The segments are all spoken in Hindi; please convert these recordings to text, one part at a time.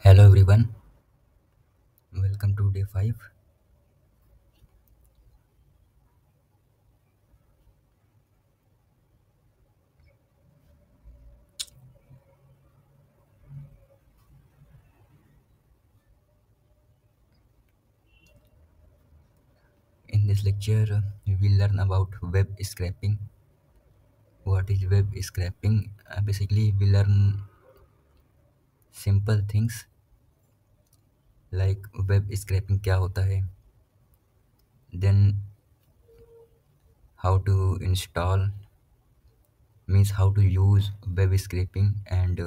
Hello everyone, welcome to day 5. In this lecture, we will learn about web scraping. What is web scraping? Basically, we learn simple things like web scraping क्या होता है, then how to install, means how to use web scraping, and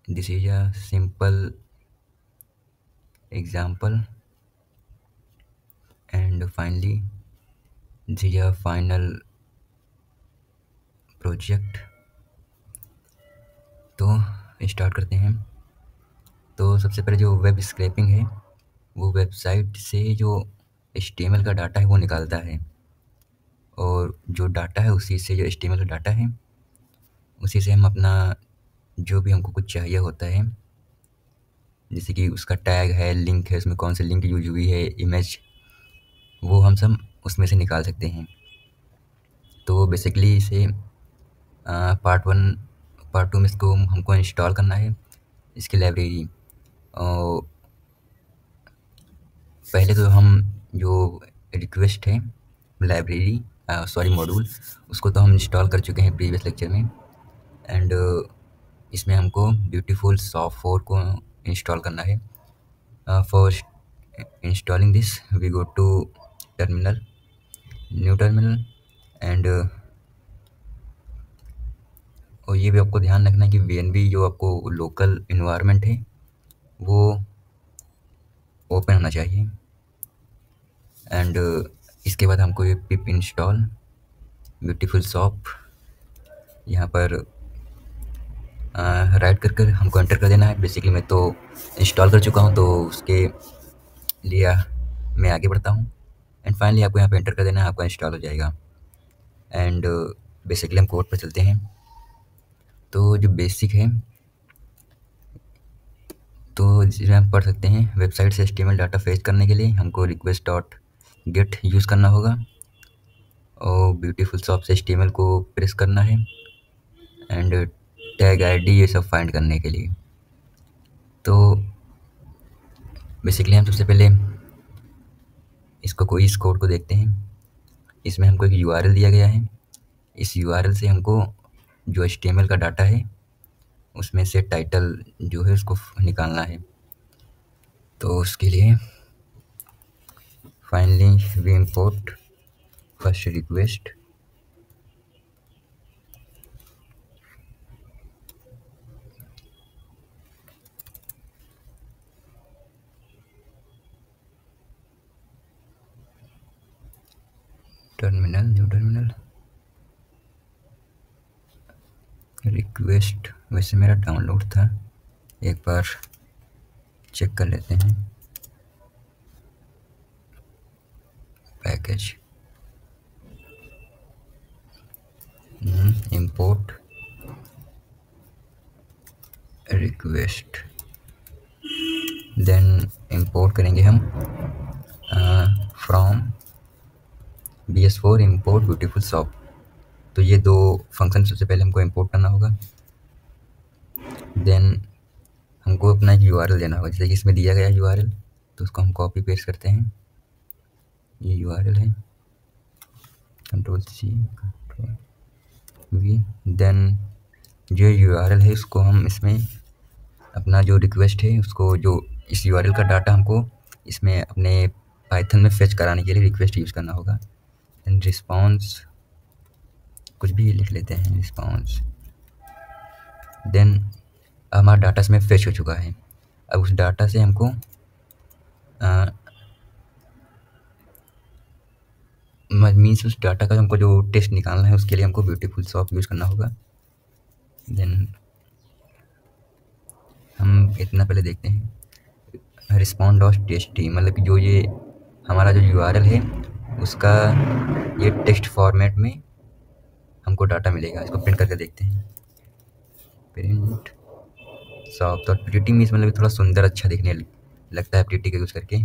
this is a simple example, and finally, this is a final project. तो स्टार्ट करते हैं। तो सबसे पहले जो वेब स्क्रैपिंग है वो वेबसाइट से जो एचटीएमएल का डाटा है वो निकालता है, और जो डाटा है उसी से, जो एचटीएमएल का डाटा है उसी से हम अपना जो भी हमको कुछ चाहिए होता है, जैसे कि उसका टैग है, लिंक है, उसमें कौन सी लिंक यूज हुई है, इमेज, वो हम सब उसमें से निकाल सकते हैं। तो बेसिकली इसे पार्ट 1 पार्ट 2 में इसको हमको इंस्टॉल करना है, इसकी लाइब्रेरी। और पहले तो हम जो रिक्वेस्ट है लाइब्रेरी सॉरी मॉड्यूल, उसको तो हम इंस्टॉल कर चुके हैं प्रीवियस लेक्चर में, एंड इसमें हमको ब्यूटीफुल सॉफ्ट 4 को इंस्टॉल करना है। For installing this we go to terminal, new terminal, and और ये भी आपको ध्यान रखना है कि वीएनवी जो आपको लोकल इन्वायरमेंट है वो ओपन होना चाहिए। एंड इसके बाद हमको ये पिप इंस्टॉल ब्यूटीफुल सॉफ्ट यहाँ पर राइट कर कर हमको एंटर कर देना है। बेसिकली मैं तो इंस्टॉल कर चुका हूँ, तो उसके लिए मैं आगे बढ़ता हूँ, एंड फाइनली आपको यहाँ पे एंटर कर देना है, आपका इंस्टॉल हो जाएगा। एंड बेसिकली हम कोड पर चलते हैं। तो जो बेसिक है तो जिसे हम पढ़ सकते हैं, वेबसाइट से एचटीएमएल डाटा फेच करने के लिए हमको रिक्वेस्ट डॉट गेट यूज़ करना होगा, और ब्यूटीफुल सॉफ्ट से एचटीएमएल को प्रेस करना है, एंड टैग आईडी ये सब फाइंड करने के लिए। तो बेसिकली हम सबसे पहले इस कोड को देखते हैं। इसमें हमको एक यूआरएल दिया गया है, इस यूआरएल से हमको जो एचटीएमएल का डाटा है उसमें से टाइटल जो है उसको निकालना है। तो उसके लिए finally we import first request, terminal, new terminal, request. वैसे मेरा डाउनलोड था, एक बार चेक कर लेते हैं। Package, import request, then import करेंगे हम from BS4 import beautiful soft. तो ये दो फंक्शन सबसे पहले हमको इंपोर्ट करना होगा। देन हमको अपना एक यूआरएल देना होगा, जैसे कि इसमें दिया गया यूआरएल, तो उसको हम कॉपी पेस्ट करते हैं। ये यूआरएल है, Ctrl+C Ctrl+V। देन जो यूआरएल है उसको हम इसमें अपना जो रिक्वेस्ट है उसको, जो इस यूआरएल का डाटा हमको इसमें अपने पाइथन में फेच कराने के लिए रिक्वेस्ट यूज़ करना होगा। एंड रिस्पॉन्स कुछ भी लिख लेते हैं, रिस्पॉन्स। देन हमारा डाटा इसमें फेच हो चुका है। अब उस डाटा से हमको मीन्स उस डाटा का हमको जो टेस्ट निकालना है उसके लिए हमको ब्यूटीफुल सॉफ्ट यूज़ करना होगा। देन हम इतना पहले देखते हैं, रिस्पॉन्ड डॉट टीएक्सटी, मतलब कि जो ये हमारा जो यूआरएल है उसका ये टेक्स्ट फॉर्मेट में हमको डाटा मिलेगा। इसको प्रिंट करके देखते हैं, प्रिंट सॉफ्ट और प्रिटी मीन्स मतलब थोड़ा सुंदर अच्छा दिखने लगता है प्रिटी का यूज़ करके।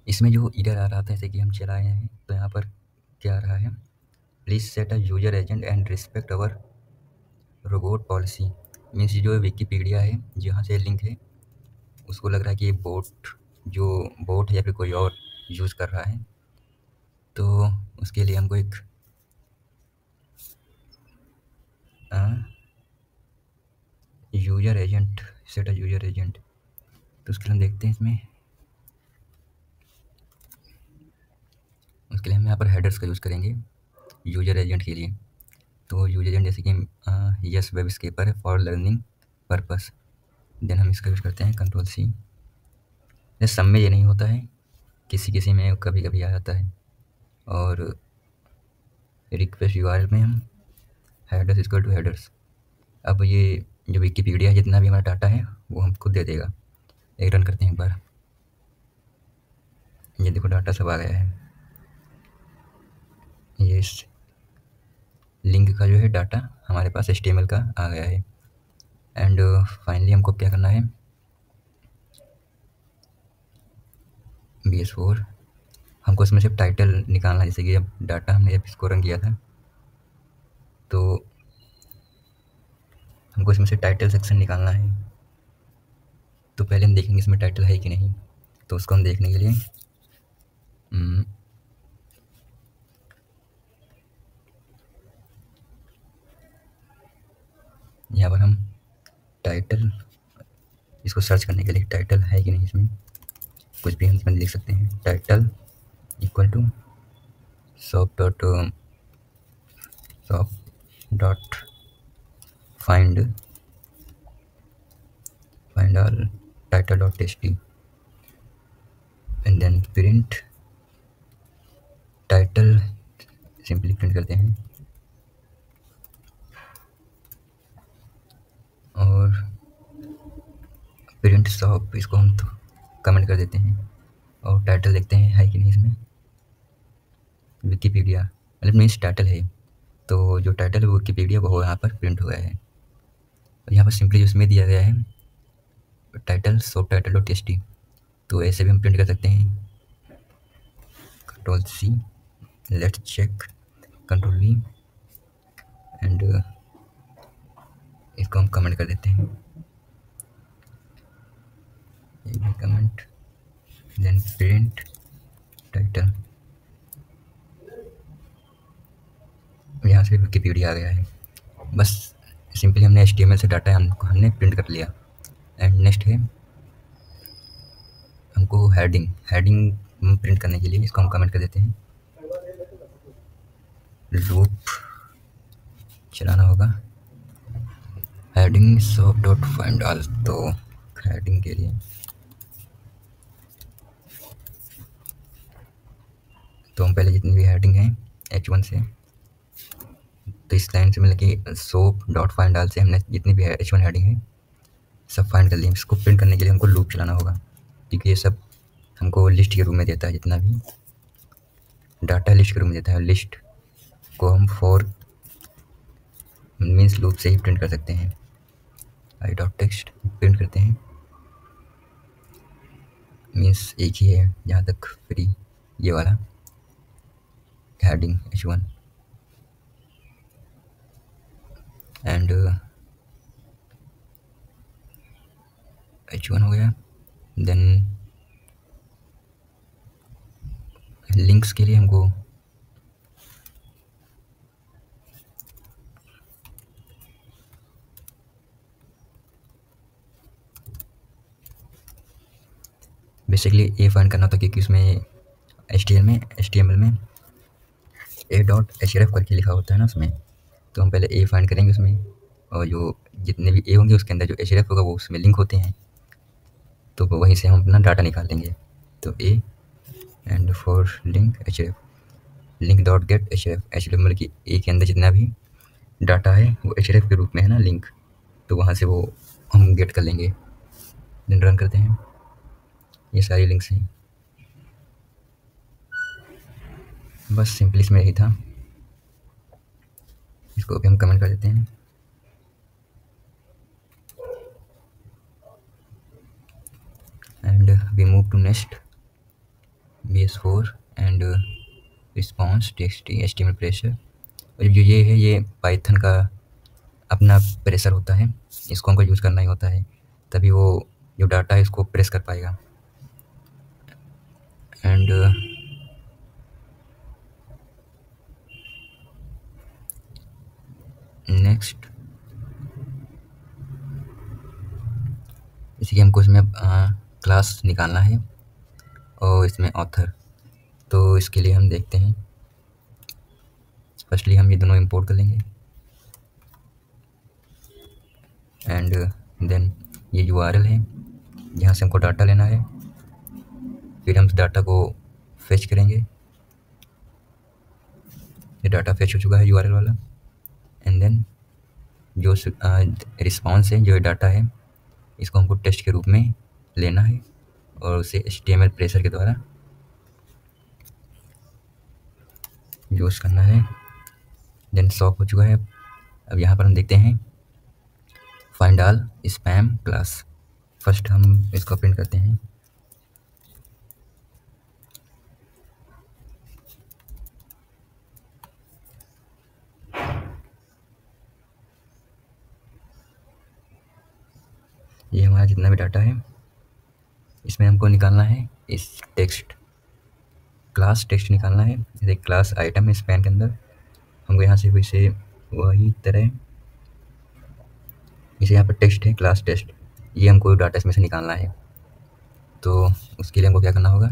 इसमें जो एरर आ रहा था जैसे कि हम चलाए हैं तो यहाँ पर क्या आ रहा है, please set a user agent and respect our robot policy. Means जो विकिपीडिया है जहाँ से लिंक है उसको लग रहा है कि ये बोट है या फिर कोई और यूज़ कर रहा है। तो उसके लिए हमको एक user agent, set a user agent, तो उसके लिए हम देखते हैं इसमें। उसके लिए हम यहाँ पर हेडर्स का यूज़ करेंगे यूजर एजेंट के लिए। तो यूजर एजेंट जैसे कि यस वेब स्केपर है फॉर लर्निंग पर्पस, देन हम इसका यूज़ करते हैं कंट्रोल सी। सब में ये नहीं होता है, किसी किसी में कभी कभी आ जाता है। और रिक्वेस्ट यूआरएल में हम हेडर्स इक्वल टू हेडर्स। अब ये जो विकिपीडिया है जितना भी हमारा डाटा है वो हमको दे देगा। एक रन करते हैं एक बार, ये देखो डाटा सब आ गया है। ये इस लिंक का जो है डाटा हमारे पास HTML का आ गया है। एंड फाइनली हमको क्या करना है, BS4 हमको इसमें सिर्फ टाइटल निकालना है। जैसे कि अब डाटा हमने जब इसको रन किया था तो हमको इसमें से टाइटल सेक्शन निकालना है। तो पहले हम देखेंगे इसमें टाइटल है कि नहीं। तो उसको हम देखने के लिए यहाँ पर हम टाइटल, इसको सर्च करने के लिए टाइटल है कि नहीं इसमें, कुछ भी हम इसमें लिख सकते हैं। Title equal to shop dot find all title dot tasty and then print title, simply print करते हैं। और प्रिंट शॉप इसको हम तो कमेंट कर देते हैं। और टाइटल देखते हैं है कि नहीं इसमें। विकिपीडिया मतलब मीन्स टाइटल है, तो जो टाइटल है वो विकिपीडिया वो यहाँ पर प्रिंट हो गया है। और यहाँ पर सिंपली उसमें दिया गया है title shop title dot tasty, तो ऐसे भी हम प्रिंट कर सकते हैं। Control C, let's check, control V and इसको हम कमेंट कर देते हैं। ये भी कमेंट, देन प्रिंट टाइटल, यहाँ से विकिपीडिया आ गया है। बस सिंपली हमने HTML से डाटा हमने प्रिंट कर लिया। एंड नेक्स्ट है हमको हेडिंग प्रिंट करने के लिए इसको हम कमेंट कर देते हैं। लूप चलाना होगा, heading shop dot find all. तो हेडिंग के लिए तो हम पहले जितनी भी हेडिंग है H1 से, तो इस लाइन से मतलब कि सोप डॉट फाइंड ऑल से हमने जितनी भी H1 हेडिंग है सब फाइंड कर ली। इसको प्रिंट करने के लिए हमको लूप चलाना होगा, क्योंकि ये सब हमको लिस्ट के रूप में देता है। जितना भी डाटा लिस्ट के रूप में देता है, लिस्ट को हम फॉर मीन्स लूप से ही प्रिंट कर सकते हैं। आई डॉट टेक्स्ट प्रिंट करते हैं, मीन्स एक ही है जहाँ तक फ्री ये वाला हेडिंग H1 एंड H1 हो गया। देन लिंक्स के लिए हमको बेसिकली ए फाइंड करना था, क्योंकि उसमें HTML में a.href करके लिखा होता है ना उसमें। तो हम पहले ए फाइंड करेंगे उसमें, और जो जितने भी ए होंगे उसके अंदर जो href होगा वो उसमें लिंक होते हैं, तो वहीं से हम अपना डाटा निकाल लेंगे। तो A and for link H F link dot gate H F मतलब कि ए के अंदर जितना भी डाटा है वो एच के रूप में है ना लिंक, तो वहाँ से वो हम गेट कर लेंगे। देन रन करते हैं, ये सारी लिंक्स हैं। बस सिंपल इसमें यही था, इसको भी हम कमेंट कर देते हैं। And we move to next BS4 and response text HTML parser. और जो ये है ये पाइथन का अपना प्रेशर होता है, इसको हमको यूज़ करना ही होता है, तभी वो जो डाटा है इसको प्रेस कर पाएगा। एंड नेक्स्ट इसी के हमको इसमें क्लास निकालना है और इसमें ऑथर, तो इसके लिए हम देखते हैं। फर्स्टली हम ये दोनों इंपोर्ट कर लेंगे एंड देन ये URL है जहाँ से हमको डाटा लेना है, फिर हम इस डाटा को फेच करेंगे। ये डाटा फेच हो चुका है URL वाला। एंड देन जो रिस्पॉन्स है, जो डाटा है, इसको हमको टेस्ट के रूप में लेना है और उसे HTML प्रेशर के द्वारा यूज़ करना है। देन सॉल्व हो चुका है। अब यहाँ पर हम देखते हैं find all spam class. First हम इसको प्रिंट करते हैं। ये हमारा जितना भी डाटा है इसमें हमको निकालना है इस टेक्स्ट क्लास टेक्स्ट निकालना है। जैसे क्लास आइटम है स्पैन के अंदर, हमको यहाँ से वैसे वही तरह जैसे यहाँ पर टेक्स्ट है क्लास टेस्ट, ये हमको डाटा इसमें से निकालना है। तो उसके लिए हमको क्या करना होगा,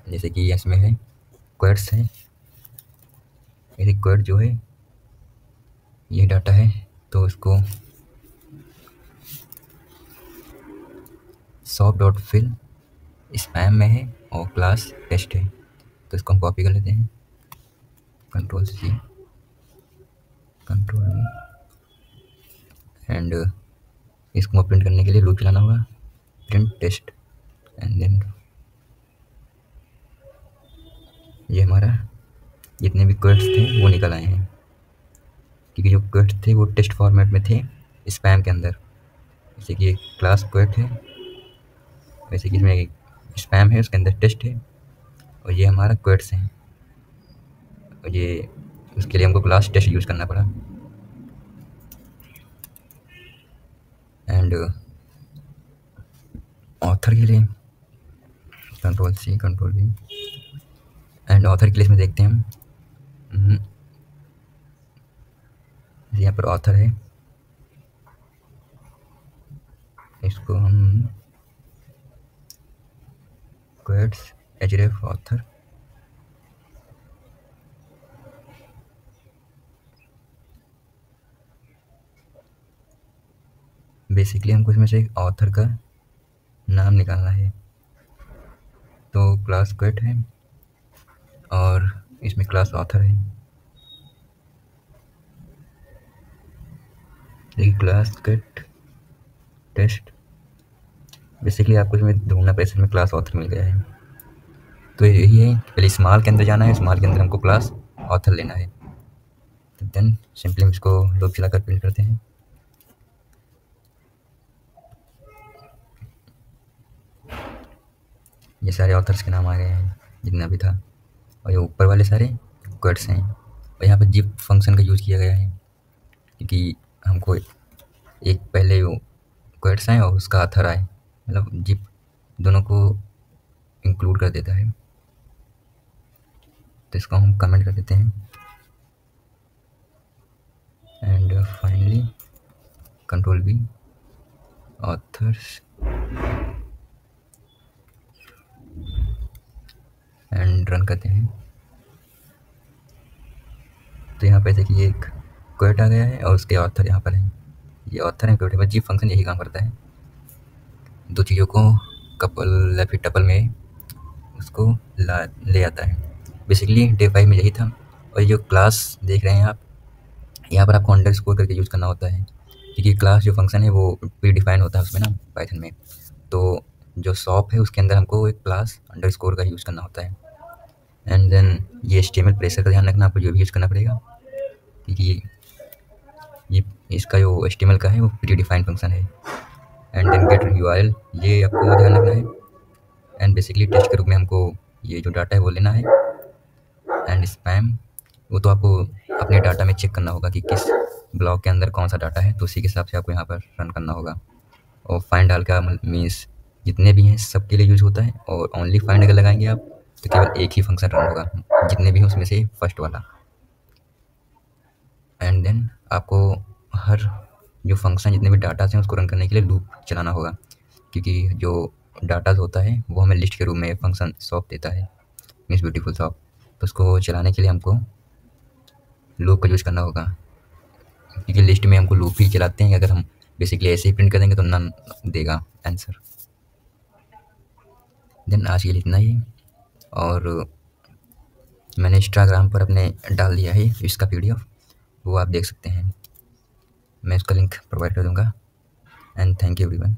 जैसे कि इसमें है क्वेट्स है, ये क्वेट जो है ये डाटा है, तो इसको शॉप डॉट फिल स्पैम में है और क्लास टेस्ट है, तो इसको हम कॉपी कर लेते हैं, Ctrl+C Ctrl+V एंड इसको प्रिंट करने के लिए लूप चलाना होगा, प्रिंट टेस्ट। एंड देन ये हमारा जितने भी क्वेट्स थे वो निकल आए हैं, क्योंकि जो क्वेट्स थे वो टेस्ट फॉर्मेट में थे स्पैम के अंदर। जैसे कि क्लास क्वेट है, वैसे कि इसमें स्पैम है, उसके अंदर टेस्ट है, और ये हमारा क्वेट्स हैं। और ये उसके लिए हमको क्लास टेस्ट यूज़ करना पड़ा। एंड ऑथर के लिए Ctrl+C Ctrl+V एंड ऑथर के लिए इसमें देखते हैं हम यहाँ पर ऑथर है, इसको हम क्वेट्स href ऑथर बेसिकली हमको इसमें से एक ऑथर का नाम निकालना है। तो क्लास क्वेट है और इसमें क्लास ऑथर है, देखिए क्लास क्वेट टेस्ट। बेसिकली आपको इसमें ढूंढना पड़ेगा, इसमें क्लास ऑथर मिल गया है। तो यही है, पहले स्मॉल के अंदर जाना है, स्मॉल के अंदर हमको क्लास ऑथर लेना है। तो देन सिंपली इसको लूप चलाकर प्रिंट करते हैं। ये सारे ऑथर्स के नाम आ गए हैं जितना भी था, और ये ऊपर वाले सारे क्वेट्स हैं। और यहाँ पर जिप फंक्शन का यूज़ किया गया है, क्योंकि हमको एक पहले वो क्वेट्स आए और उसका ऑथर आए, मतलब जिप दोनों को इंक्लूड कर देता है। तो इसको हम कमेंट कर देते हैं and finally Ctrl+V authors and run करते हैं। तो यहाँ पे देखिए एक क्वेट आ गया है और उसके ऑथर यहाँ पर हैं, ये ऑथर हैं क्वेट है। जिप फंक्शन यही काम करता है, दो चीज़ों को कपल या फिर टपल में उसको ला ले आता है। बेसिकली डे 5 में यही था। और ये जो क्लास देख रहे हैं आप, यहाँ पर आपको अंडरस्कोर करके यूज़ करना होता है, क्योंकि क्लास जो फंक्शन है वो प्री डिफाइंड होता है उसमें ना, पाइथन में। तो जो शॉप है उसके अंदर हमको एक क्लास अंडरस्कोर का यूज़ करना होता है। एंड देन ये एचटीएमएल प्रेशर का ध्यान रखना, आपको जो भी यूज़ करना पड़ेगा, क्योंकि ये इसका जो एचटीएमएल का है वो प्री डिफाइंड फंक्शन है। एंड देन गेट यूआरएल, ये आपको ध्यान रखना है। एंड बेसिकली टेस्ट के रूप में हमको ये जो डाटा है वो लेना है। एंड स्पैम, वो तो आपको अपने डाटा में चेक करना होगा कि किस ब्लॉक के अंदर कौन सा डाटा है, तो उसी के हिसाब से आपको यहाँ पर रन करना होगा। और फाइंड ऑल का मीन्स जितने भी हैं सबके लिए यूज़ होता है, और ओनली फाइंड अगर लगाएंगे आप तो केवल एक ही फंक्शन रन होगा, जितने भी हैं उसमें से फर्स्ट वाला। एंड देन आपको हर जो फंक्शन जितने भी डाटा हैं उसको रन करने के लिए लूप चलाना होगा, क्योंकि जो डाटा होता है वो हमें लिस्ट के रूप में फंक्शन सॉप देता है, मीन्स ब्यूटीफुल सॉप। तो उसको चलाने के लिए हमको लूप का यूज़ करना होगा, क्योंकि लिस्ट में हमको लूप ही चलाते हैं। अगर हम बेसिकली ऐसे ही प्रिंट कर देंगे तो नन देगा आंसर। देन आज के लिए इतना ही। और मैंने इंस्टाग्राम पर अपने डाल दिया है इसका पीडीएफ, वो आप देख सकते हैं, मैं उसका लिंक प्रोवाइड कर दूँगा। And thank you everyone.